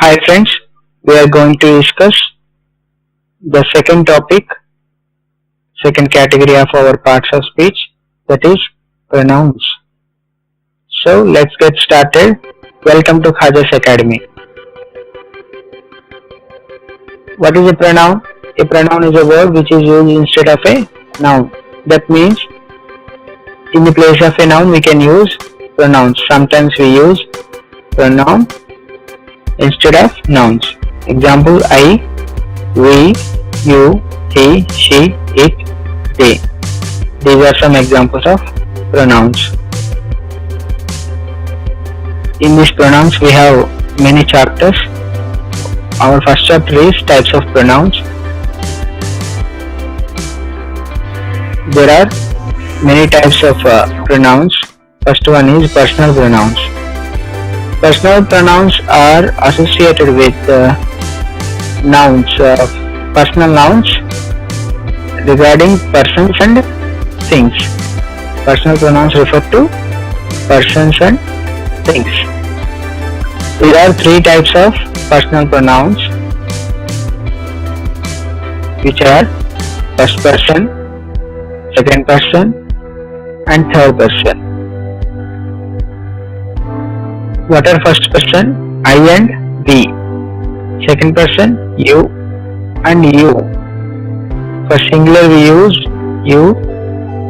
Hi friends, we are going to discuss the second category of our parts of speech, that is pronouns. So let's get started. Welcome to Khaja's Academy. What is a pronoun? A pronoun is a word which is used instead of a noun. That means in the place of a noun we can use pronouns. Sometimes we use pronoun instead of nouns. Example: I, we, you, he, she, it, they. These are some examples of pronouns. In these pronouns we have many chapters. Our first chapter is types of pronouns. There are many types of pronouns. First one is personal pronouns. Personal pronouns are associated with nouns, personal nouns regarding persons and things. Personal pronouns refer to persons and things. There are three types of personal pronouns, which are first person, second person, and third person. What are first person? I and we. Second person, you and you. For singular we use you.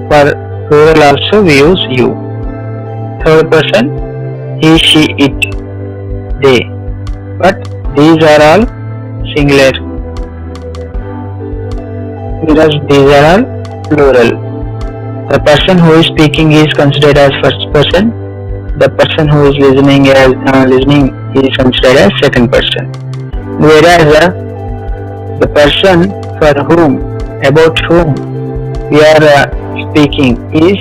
For plural also we use you. Third person, he, she, it, they. But these are all singular, whereas these are all plural. The person who is speaking is considered as first person. The person who is listening is considered as second person. Whereas the person about whom we are speaking is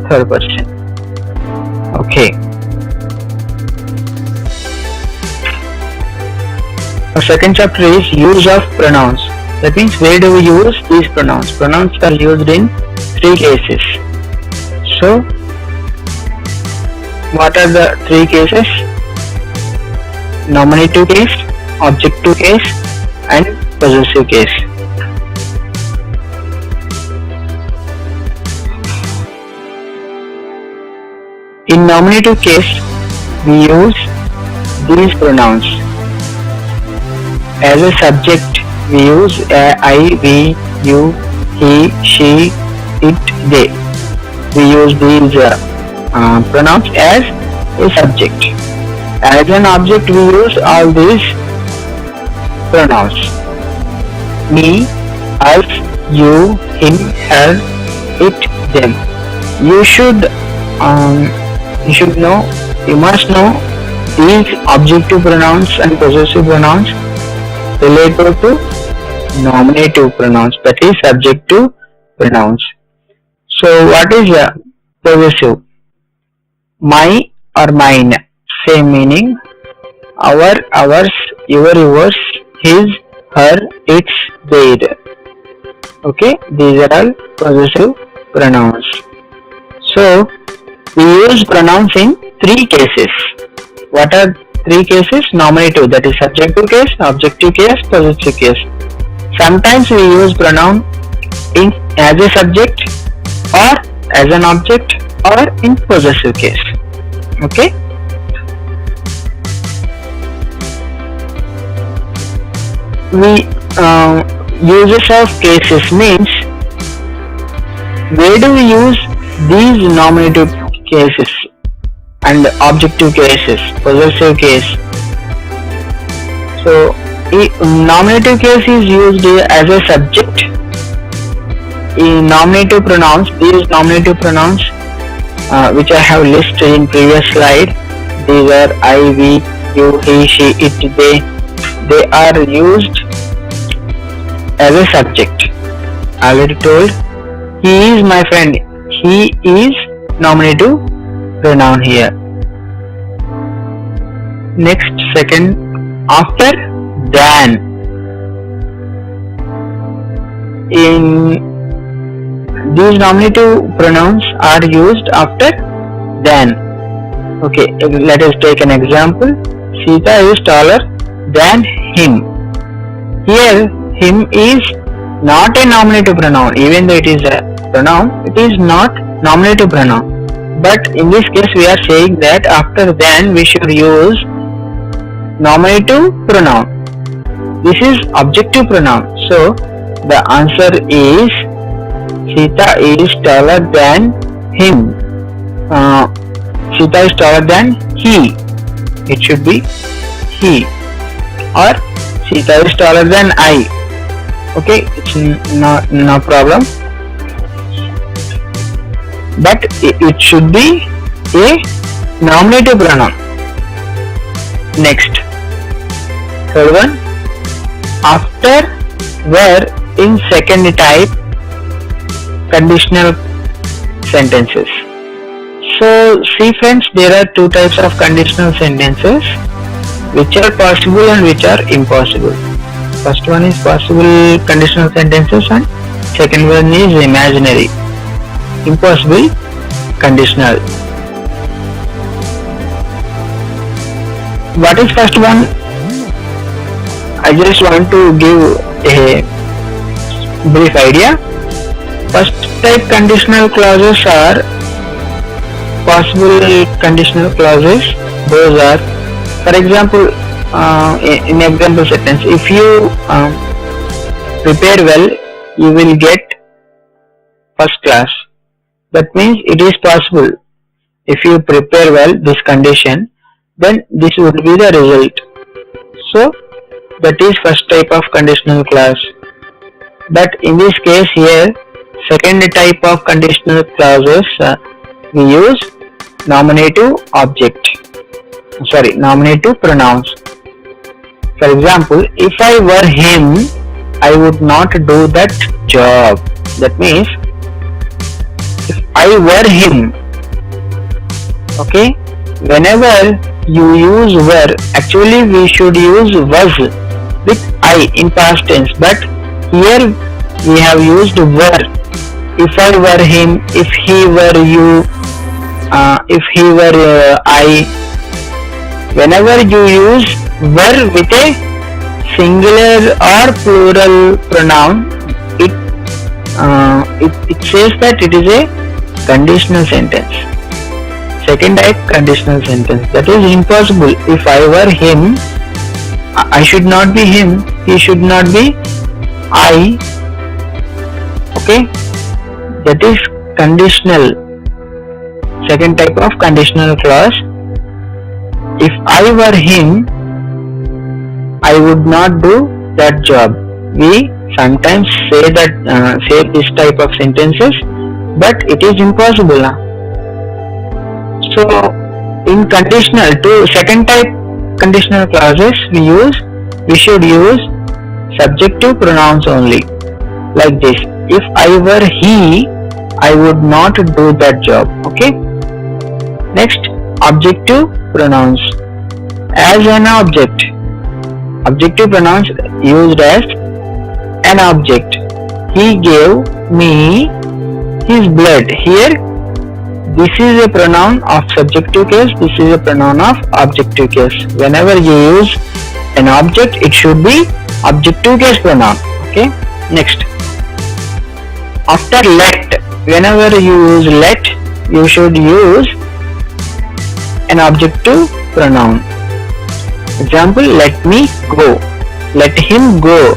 third person. Okay. Our second chapter is use of pronouns. That means where do we use these pronouns? Pronouns are used in three cases. So, what are the three cases? Nominative case, objective case, and possessive case. In nominative case, we use these pronouns. As a subject, we use I, we, you, he, she, it, they. We use these pronouns as a subject. As an object, we use all these pronouns: me, us, you, him, her, it, them. You must know these objective pronouns and possessive pronouns related to nominative pronouns, that is subjective pronouns. So what is possessive? My or mine, same meaning. Our, ours, your, yours, his, her, its, their. Okay, these are all possessive pronouns. So we use pronouns in three cases. What are three cases? Nominative, that is subjective case, objective case, possessive case. Sometimes we use pronoun as a subject, or as an object, or in possessive case. Okay. Uses of cases means where do we use these nominative cases and objective cases, possessive case. So nominative case is used as a subject. In nominative pronouns, these nominative pronouns which I have listed in previous slide, these are I, we, you, he, she, it, they are used as a subject. I already told, he is my friend. He is nominative pronoun here. Next, second, after, than. In these nominative pronouns are used after than. Okay, let us take an example. Sita is taller than him. Here him is not a nominative pronoun, even though it is a pronoun, it is not nominative pronoun. But in this case we are saying that after than we should use nominative pronoun. This is objective pronoun. So the answer is Sita is taller than him. Sita is taller than he. It should be he. Or Sita is taller than I. Okay, it's no problem. But it should be a nominative pronoun. Next, third one. After were in second type conditional sentences. So see friends, there are two types of conditional sentences which are possible and which are impossible. First one is possible conditional sentences and second one is imaginary, impossible conditional. What is first one? I just want to give a brief idea. First type conditional clauses are possible conditional clauses. Those are, for example, in example sentence, if you prepare well, you will get first class. That means it is possible. If you prepare well this condition, then this would be the result. So that is first type of conditional clause. But in this case here, second type of conditional clauses, we use nominative pronouns. For example, if I were him, I would not do that job. That means if I were him, okay, whenever you use were, actually we should use was with I in past tense, but here we have used were. If I were him, if he were you, if he were I, whenever you use were with a singular or plural pronoun, it says that it is a conditional sentence. Second type conditional sentence, that is impossible. If I were him, I should not be him, he should not be I. Okay, that is conditional. Second type of conditional clause. If I were him, I would not do that job. We sometimes say that say this type of sentences, but it is impossible. So in conditional to second type conditional clauses, we should use subjective pronouns only, like this. If I were he, I would not do that job. Okay. Next, objective pronouns. As an object, objective pronouns used as an object. He gave me his blood. Here, this is a pronoun of subjective case, this is a pronoun of objective case. Whenever you use an object, it should be objective case pronoun. Okay. Next, after let, whenever you use let, you should use an objective pronoun. Example, let me go, let him go,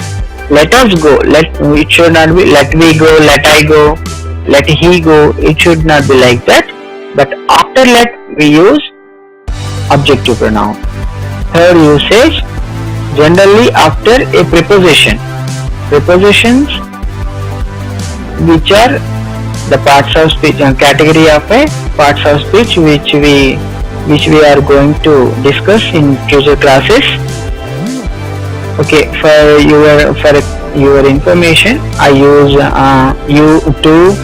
let us go. It should not be let me go, let I go, let he go. It should not be like that. But after let, we use objective pronoun. Third usage, generally after a preposition. Prepositions, which are the parts of speech, category of a parts of speech which we are going to discuss in future classes. Okay, for your information, I use you, to,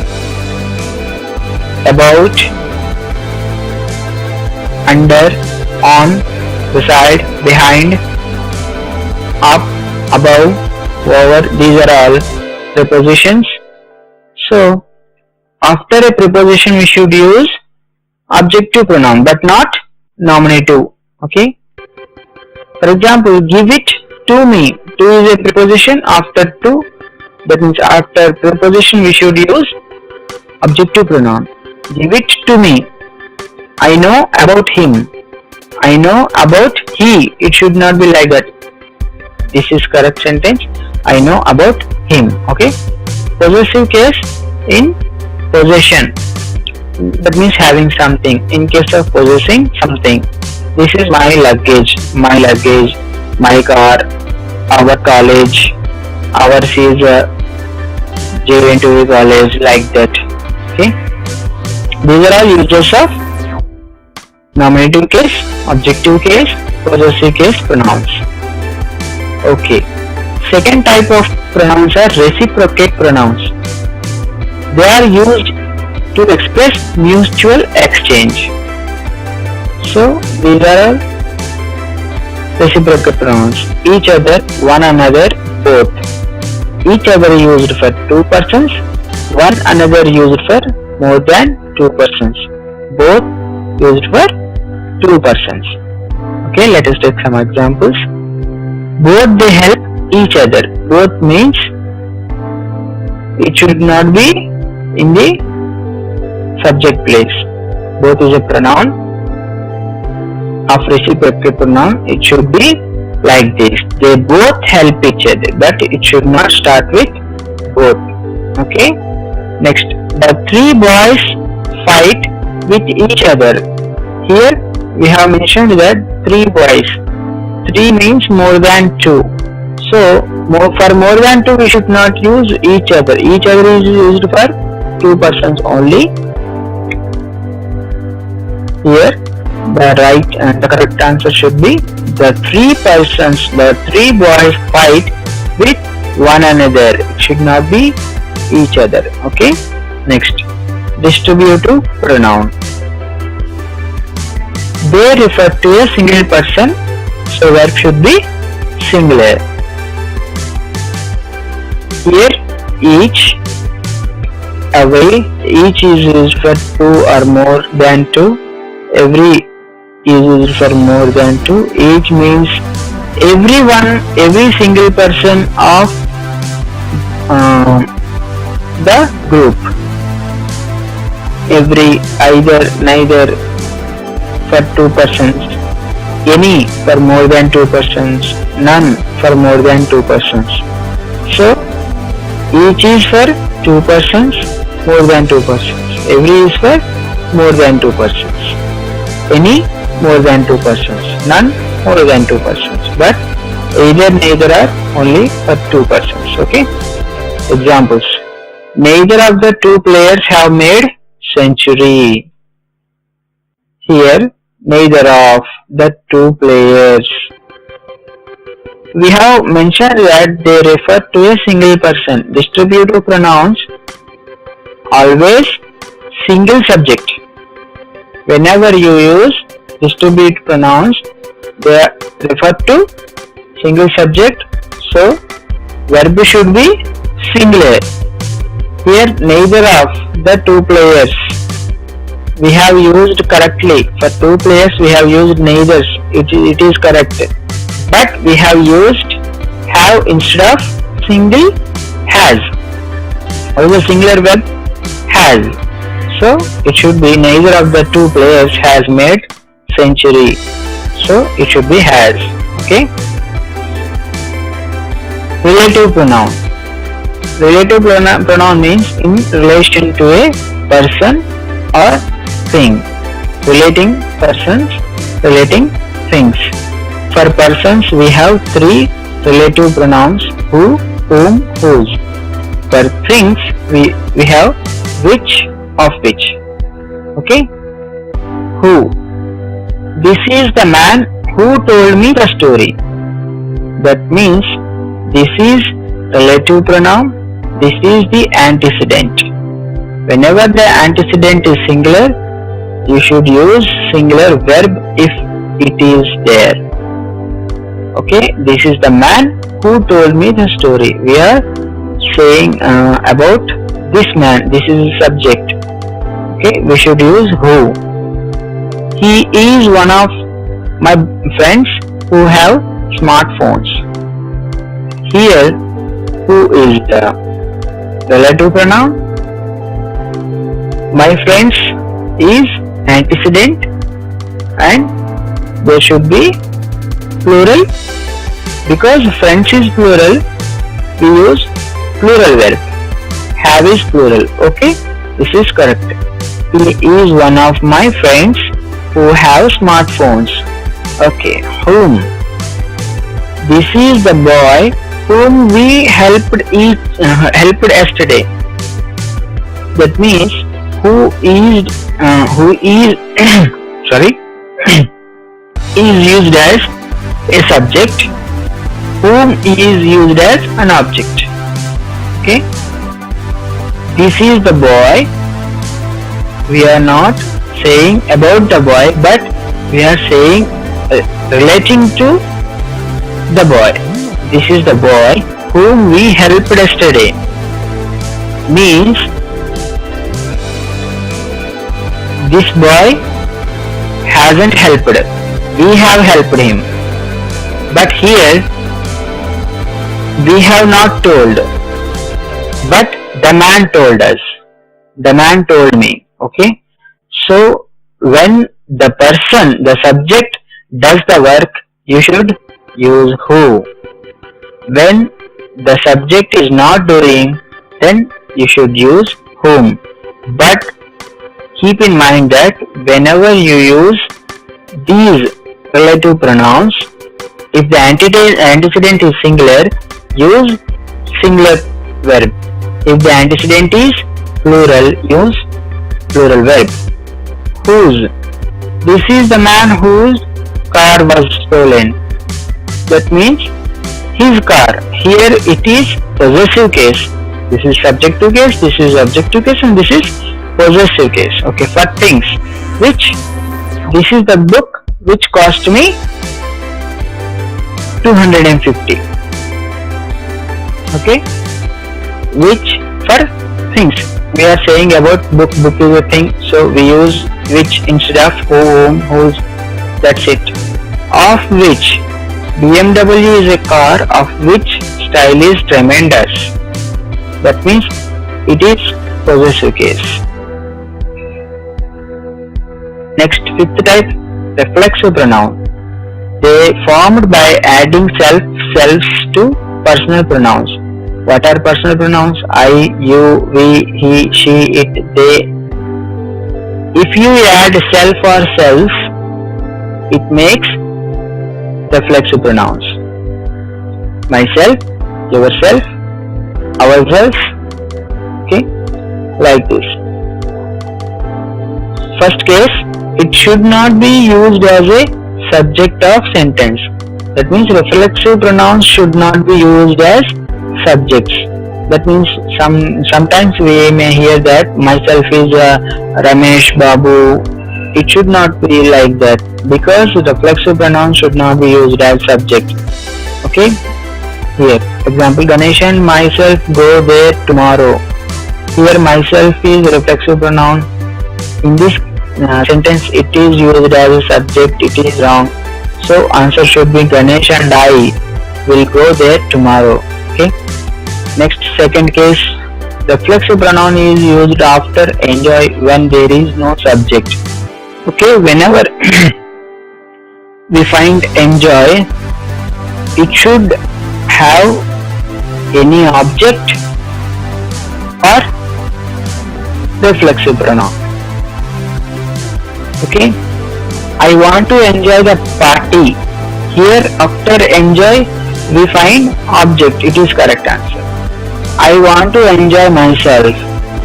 about, under, on, beside, behind, up, above, over. These are all prepositions. So after a preposition we should use objective pronoun but not nominative. Okay. For example, give it to me. To is a preposition after to. That means after preposition we should use objective pronoun. Give it to me. I know about him. I know about he. It should not be like that. This is correct sentence. I know about him. Okay. Possessive case in possession. That means having something. In case of possessing something. This is my luggage, my car, our college, our Caesar, J went to the college, like that. Okay. These are all uses of nominative case, objective case, possessive case pronouns. Okay. Second type of pronouns are reciprocate pronouns. They are used to express mutual exchange. So these are all reciprocal pronouns. Each other, one another, both. Each other used for two persons, one another used for more than two persons. Both used for two persons. Okay, let us take some examples. Both they help each other. Both means it should not be in the subject place. Both is a pronoun of reciprocal pronoun. It should be like this. They both help each other, but it should not start with both. Okay. Next, the three boys fight with each other. Here we have mentioned that three boys. Three means more than two. So for more than two we should not use each other. Each other is used for two persons only. Here the right and the correct answer should be the three persons, the three boys fight with one another. It should not be each other. Okay. Next, distributive pronoun. They refer to a single person, so verb should be singular. Here, each, away, each is used for two or more than two. Every is used for more than two. Each means everyone, every single person of the group. Every, either, neither for two persons. Any for more than two persons. None for more than two persons. So each is for two persons, more than two persons. Every is for more than two persons. Any more than two persons. None more than two persons. But either, neither are only for two persons. Okay. Examples. Neither of the two players have made century. Here, neither of the two players. We have mentioned that they refer to a single person. Distributive pronouns always single subject. Whenever you use distributive pronouns, they refer to single subject. So verb should be singular. Here, neither of the two players. We have used correctly. For two players we have used neither. It is correct. But we have used have instead of single has. What is the singular verb? Has. So it should be neither of the two players has made century. So it should be has. Okay. Relative pronoun. Relative pronoun means in relation to a person or thing. Relating persons, relating things. For persons we have three relative pronouns: who, whom, whose. For things we have which, of which. Okay. Who. This is the man who told me the story. That means this is relative pronoun. This is the antecedent. Whenever the antecedent is singular, you should use singular verb if it is there. Okay, this is the man who told me the story. We are saying about this man. This is the subject. Okay, we should use who. He is one of my friends who have smartphones. Here, who is the relative pronoun? My friends is antecedent and there should be plural. Because friends is plural, we use plural verb. Have is plural. Okay, this is correct. He is one of my friends who have smartphones. Okay, whom? This is the boy whom we helped yesterday. That means who is sorry is used as a subject, whom is used as an object. Okay, this is the boy. We are not saying about the boy, but we are saying relating to the boy. This is the boy whom we helped yesterday. Means this boy hasn't helped. We have helped him. But here we have not told. But the man told us. The man told me. Okay. So when the person, the subject does the work, you should use who. When the subject is not doing, then you should use whom. But keep in mind that whenever you use these relative pronouns, if the antecedent is singular, use singular verb. If the antecedent is plural, use plural verb. Whose? This is the man whose car was stolen. That means his car. Here it is possessive case. This is subjective case, this is objective case, and this is possessive case. Okay, for things which, this is the book which cost me 250. Okay, which for things. We are saying about book is a thing, so we use which instead of whom, whose. That's it. Of which, BMW is a car of which style is tremendous. That means it is possessive case. Next, fifth type, reflexive pronoun. They formed by adding selves to personal pronouns. What are personal pronouns? I, you, we, he, she, it, they. If you add self or selves, it makes reflexive pronouns. Myself, yourself, ourselves. Okay, like this. First case, it should not be used as a subject of sentence. That means reflexive pronouns should not be used as subjects. That means sometimes we may hear that myself is Ramesh, Babu. It should not be like that, because reflexive pronouns should not be used as subject. Okay. Here, example, Ganesh and myself go there tomorrow. Here myself is reflexive pronoun. In this sentence it is used as a subject. It is wrong. So answer should be Ganesh and I will go there tomorrow. Okay. Next, second case, reflexive pronoun is used after enjoy when there is no subject. Okay, whenever we find enjoy, it should have any object or reflexive pronoun. Okay, I want to enjoy the party. Here after enjoy we find object. It is correct answer. I want to enjoy myself.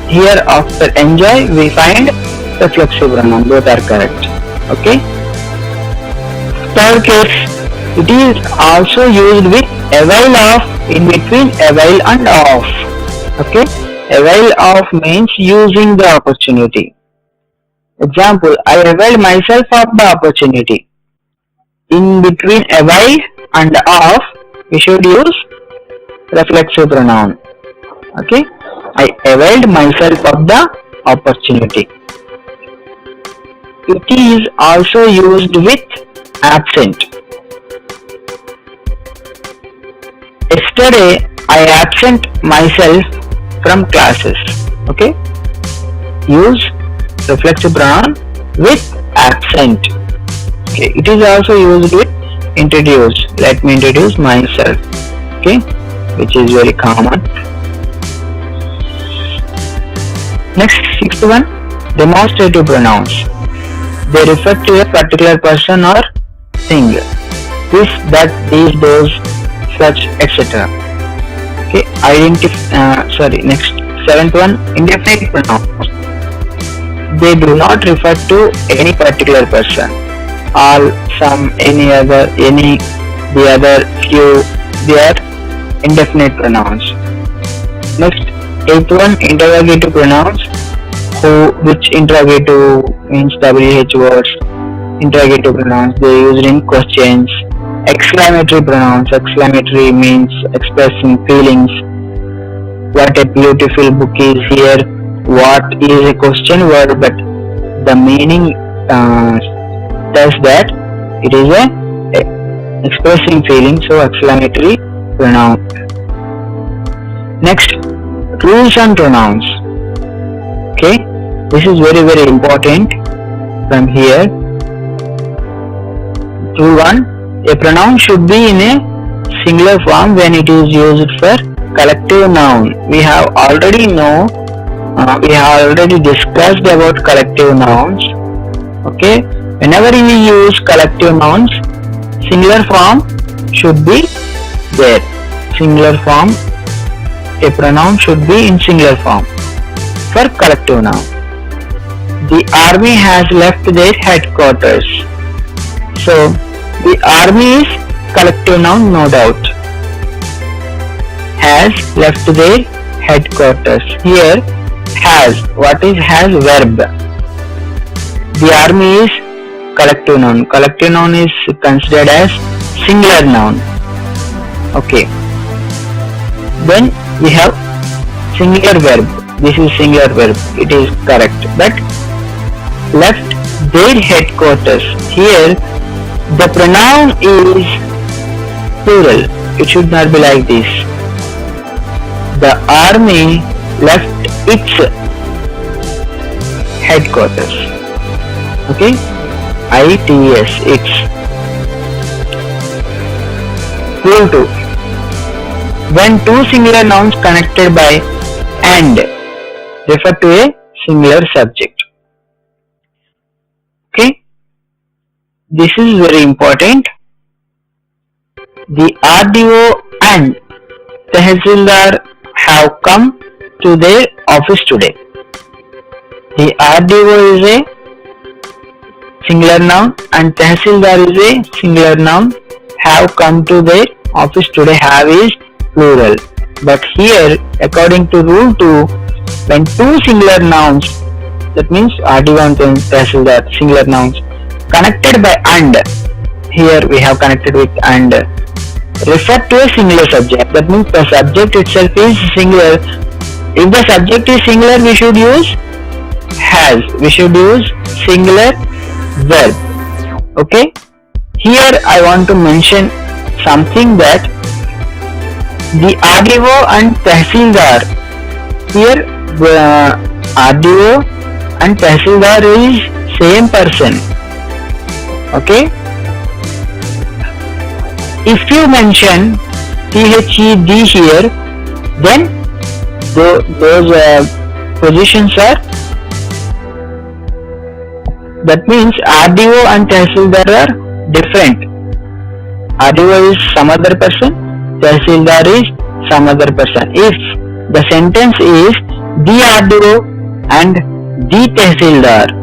Here after enjoy we find reflexive pronoun. Both are correct. Okay. Third case, it is also used with avail of in between avail and of. Okay. Avail of means using the opportunity. Example, I availed myself of the opportunity. In between avail and of, we should use reflexive pronoun. Okay. I availed myself of the opportunity. It is also used with absent. yesterday I absent myself from classes. Okay, use reflexive pronoun with absent. Okay, it is also used with introduce. Let me introduce myself. Okay, which is very common. Next, sixth one, demonstrative pronouns. They refer to a particular person or thing. This, that, these, those, such, etc. Okay, next, seventh one, indefinite pronouns. They do not refer to any particular person. All, some, any other, any, the other, few, they are indefinite pronouns. Next, eighth one, interrogative pronouns. Who, which, interrogative means WH words. Interrogative pronouns, they are used in questions. Exclamatory pronouns. Exclamatory means expressing feelings. What a beautiful book is here. What is a question word, but the meaning says that it is a expressing feeling. So exclamatory pronoun. Next, rules and pronouns. Okay, this is very important from here. Rule 1, a pronoun should be in a singular form when it is used for collective noun. We have already discussed about collective nouns. Okay, whenever we use collective nouns, singular form should be there. Singular form, a pronoun should be in singular form for collective noun. The army has left their headquarters. So the army is collective noun, no doubt. Has left their headquarters. Here has, what is has? Verb. The army is collective noun. Collective noun is considered as singular noun. Okay. Then we have singular verb. This is singular verb. It is correct. But left their headquarters. Here the pronoun is plural. It should not be like this. The army left its headquarters. Okay? ITS, its. Rule 2. When two singular nouns connected by and refer to a singular subject. Okay? This is very important. The RDO and Tehsildar have come to their office today. The RDO is a singular noun and Tehsildar is a singular noun. Have come to their office today. Have is plural. But here, according to rule 2, when two singular nouns, that means RDO and Tehsildar, singular nouns, connected by and, here we have connected with and, refer to a singular subject. That means the subject itself is singular. If the subject is singular, we should use has. We should use singular verb. Okay? Here I want to mention something that the RDO and Tehsildar, here RDO and Tehsildar is same person. Okay? If you mention THED here, then those positions are, that means RDO and Tehsildar are different. RDO is some other person, Tehsildar is some other person. If the sentence is the RDO and the Tehsildar,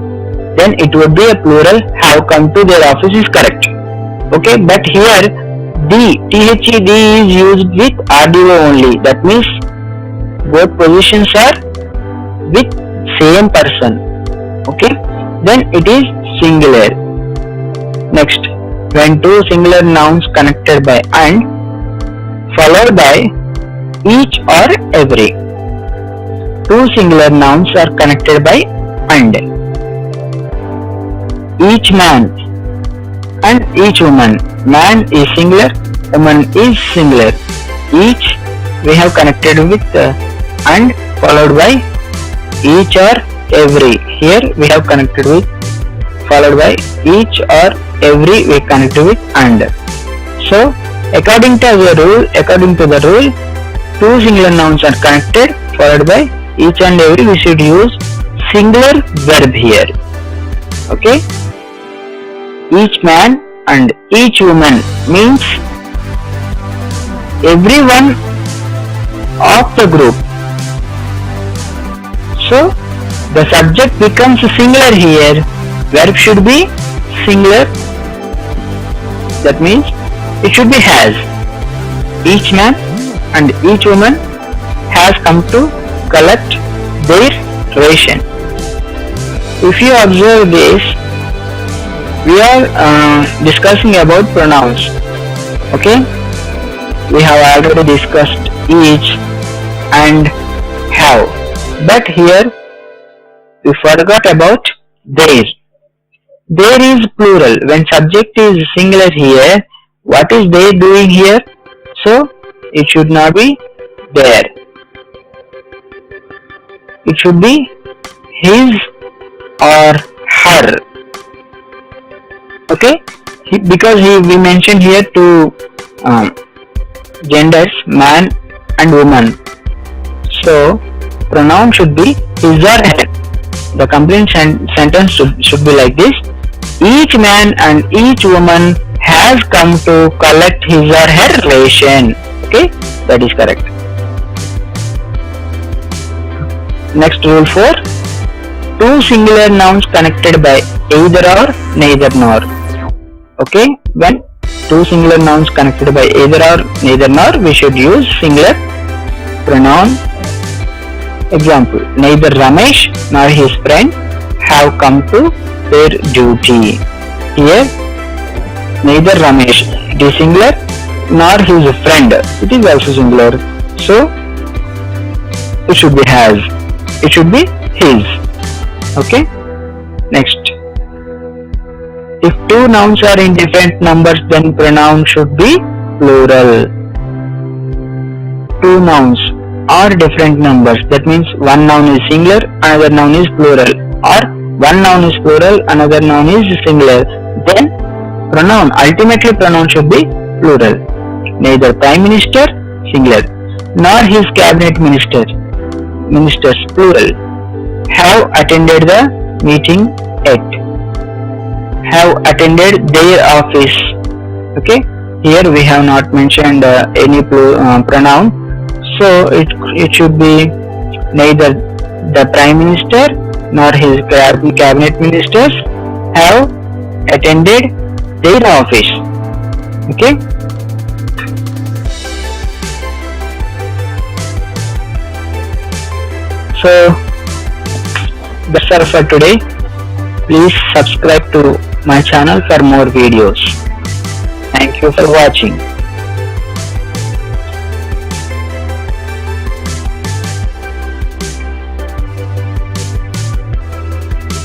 then it would be a plural. Have come to their office is correct. Okay, but here the THED is used with RDO only. That means both positions are with same person. Okay, then it is singular. Next, when two singular nouns connected by and followed by each or every. Two singular nouns are connected by and. Each man and each woman. Man is singular, woman is singular. Each we have connected with and followed by each or every. Here we have connected with followed by each or every, we connected with and. So according to the rule, two singular nouns are connected followed by each and every, we should use singular verb here. Okay, each man and each woman means everyone of the group. So the subject becomes singular here, verb should be singular, that means it should be has. Each man and each woman has come to collect their ration. If you observe this, we are discussing about pronouns. Okay, we have already discussed each and have, but here we forgot about there. There is plural. When subject is singular here, what is they doing here? So it should not be there. It should be his or her. Okay, because we mentioned here two genders, man and woman. So pronoun should be his or her. The complete sentence should be like this: each man and each woman has come to collect his or her ration. Okay, that is correct. Next, rule 4. Two singular nouns connected by either or, neither nor. Okay, when two singular nouns connected by either or, neither nor, we should use singular pronoun. Example: neither Ramesh nor his friend have come to their duty. Here, neither Ramesh, it is singular, nor his friend, it is also singular. So it should be has. It should be his. Okay. Next, if two nouns are in different numbers, then pronoun should be plural. Two nouns are different numbers. That means one noun is singular, another noun is plural, or one noun is plural, another noun is singular. Then ultimately pronoun should be plural. Neither Prime Minister, singular, nor his cabinet ministers, plural, have attended the meeting at, have attended their office. Okay, here we have not mentioned any pronoun, so it should be neither the Prime Minister nor his cabinet ministers have attended their office. Okay, so that's all for today. Please subscribe to my channel for more videos. Thank you for watching.